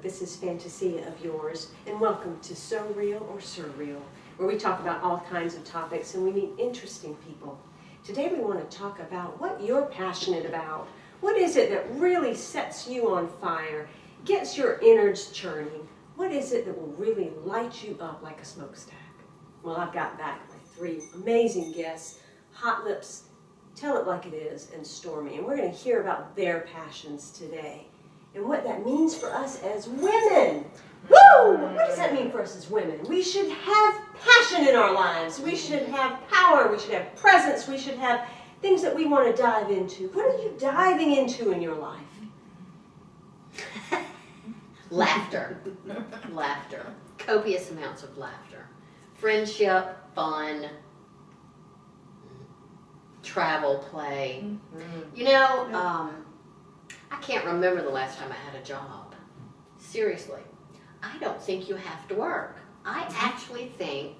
This is Fantasia OV'Yours, and welcome to So Real or Surreal, where we talk about all kinds of topics and we meet interesting people. Today we want to talk about what you're passionate about. What is it that really sets you on fire, gets your innards churning? What is it that will really light you up like a smokestack? Well, I've got back my three amazing guests, Hot Lips, Tell It Like It Is, and Stormy, and we're going to hear about their passions today and what that means for us as women. Woo! What does that mean for us as women? We should have passion in our lives. We should have power. We should have presence. We should have things that we want to dive into. What are you diving into in your life? Laughter. Laughter. Copious amounts of laughter. Friendship, fun, travel, play. You know, I can't remember the last time I had a job. Seriously. I don't think you have to work. I actually think,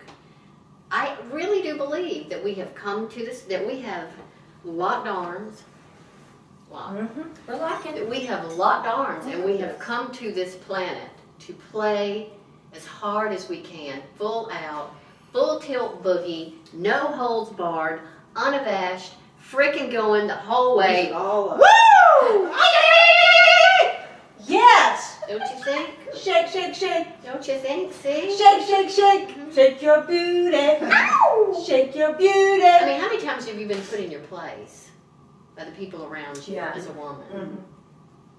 I really do believe that we have come to this, that we have locked arms. We're locking. That we have locked arms and we have come to this planet to play as hard as we can, full out, full tilt boogie, no holds barred, unabashed, freaking going the whole way. Woo! Yes! Don't you think? Shake, shake, shake. Don't you think? See? Shake, shake, shake. Shake your booty. Ow! Shake your beauty. I mean, how many times have you been put in your place by the people around you as a woman?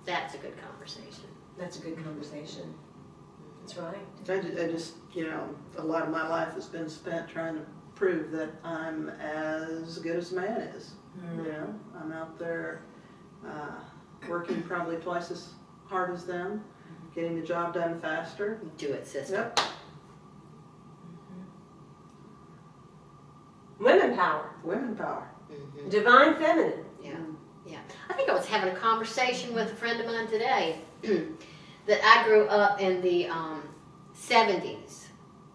That's a good conversation. That's a good conversation. That's right. I just, you know, a lot of my life has been spent trying to prove that I'm as good as a man is. You know, I'm out there working probably twice as hard as them, getting the job done faster. Do it, sister. Yep. Women power. Women power. Divine feminine. Yeah, yeah. I think I was having a conversation with a friend of mine today that I grew up in the 70s.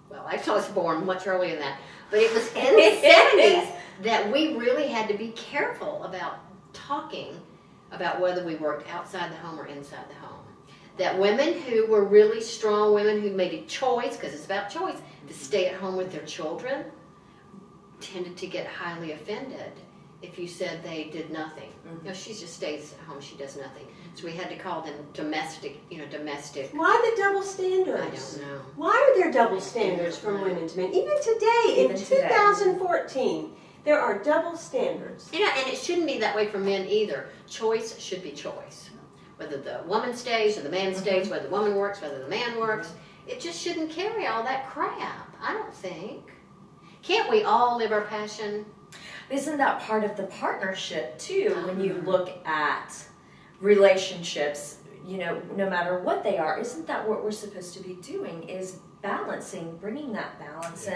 Well, actually I was born much earlier than that. But it was in the 70s that we really had to be careful about talking about whether we worked outside the home or inside the home. That women who were really strong, women who made a choice, because it's about choice, to stay at home with their children, tended to get highly offended if you said they did nothing. You know, she just stays at home, she does nothing. So we had to call them domestic. Why the double standards? I don't know. Why are there double standards from women to men? Even today, in 2014, there are double standards. Yeah, and it shouldn't be that way for men either. Choice should be choice. Whether the woman stays or the man stays, whether the woman works, whether the man works, it just shouldn't carry all that crap, I don't think. Can't we all live our passion? Isn't that part of the partnership too? When you look at relationships, you know, no matter what they are, isn't that what we're supposed to be doing? Is balancing, bringing that balance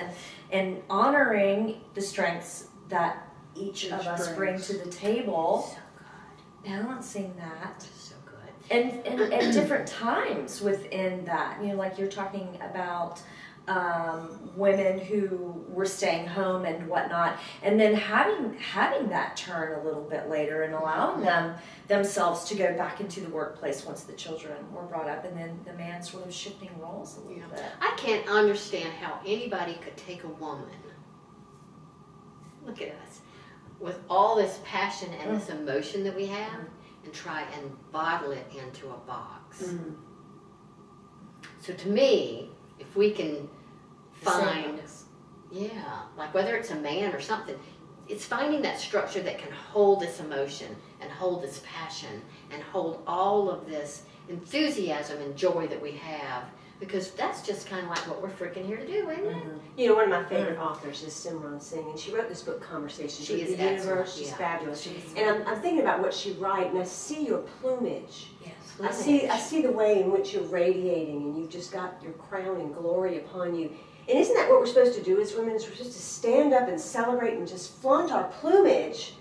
and honoring the strengths that each of us bring to the table. So good. Balancing that. So good. And at different times within that, you know, like you're talking about women who were staying home and whatnot, and then having that turn a little bit later and allowing themselves to go back into the workplace once the children were brought up, and then the man sort of shifting roles a little bit. I can't understand how anybody could take a woman, look at us, with all this passion and this emotion that we have, and try and bottle it into a box. So to me, if we can find, like whether it's a man or something, it's finding that structure that can hold this emotion and hold this passion and hold all of this enthusiasm and joy that we have, because that's just kind of like what we're freaking here to do, isn't it? You know, one of my favorite authors is Simran Singh, and she wrote this book, Conversations She with is the Universe. excellent. She's Yeah. fabulous. And I'm thinking about what she writes, and I see your plumage. Yes. I see the way in which you're radiating, and you've just got your crown and glory upon you. And isn't that what we're supposed to do as women? We're supposed to stand up and celebrate and just flaunt our plumage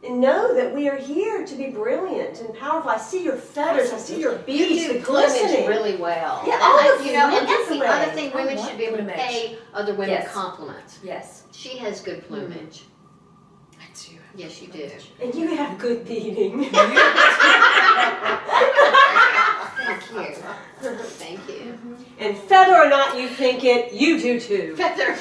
and know that we are here to be brilliant and powerful. I see your feathers. I see your beads, You the do plumage glistening. really well. Yeah, And all I- of you know, you. and that's the Look other at the thing way. women I should be able to love pay other women Yes. compliments. Yes. She has good plumage. I do. Yes, you do. And you have good beating. Thank you. Thank you. And whether or not you think it, you do too. Feather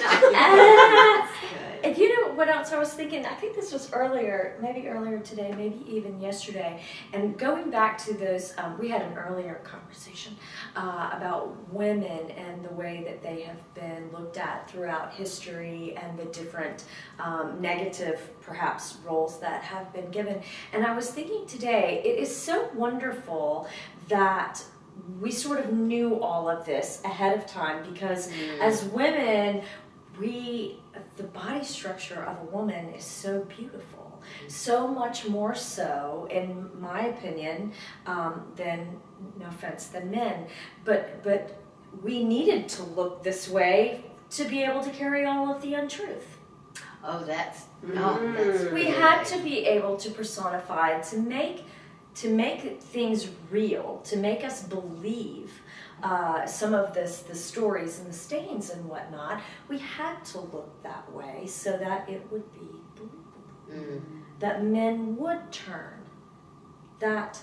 And you know what else I was thinking? I think this was earlier, maybe earlier today, maybe even yesterday. And going back to those, we had an earlier conversation about women and the way that they have been looked at throughout history and the different negative, perhaps, roles that have been given. And I was thinking today, it is so wonderful that we sort of knew all of this ahead of time, because as women, the body structure of a woman is so beautiful, so much more so, in my opinion, than, no offense, than men. But we needed to look this way to be able to carry all of the untruth. Oh, that's We had to be able to personify, to make things real, to make us believe some of the stories and the stains and whatnot. We had to look that way so that it would be believable, that men would turn, that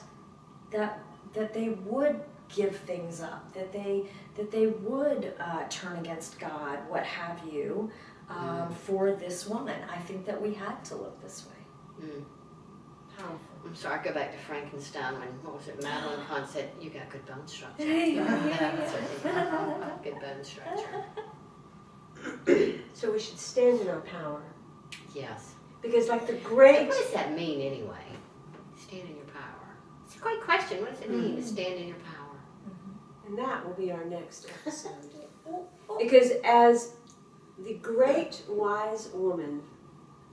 they would give things up, that they would turn against God, what have you, for this woman. I think that we had to look this way. Powerful. I'm sorry, I go back to Frankenstein when, what was it, Madeline Kahn said, you got good bone structure. Good bone structure. So we should stand in our power. Yes. Because like the What great, does that mean anyway? Stand in your power. It's a great question. What does it mean to stand in your power? and that will be our next episode. Because as the great wise woman,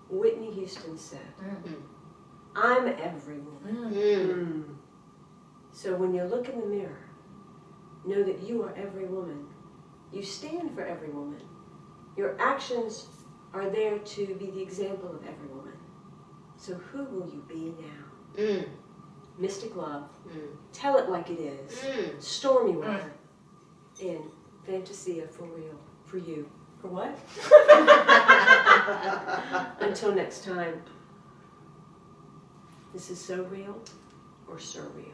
Whitney Houston said, I'm every woman. So when you look in the mirror, know that you are every woman. You stand for every woman. Your actions are there to be the example of every woman. So who will you be now? Mystic Love. Tell it like it is. Stormy weather. And Fantasia for real. For you. For what? Until next time. This is So Real or Surreal.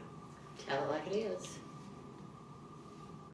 Tell it like it is.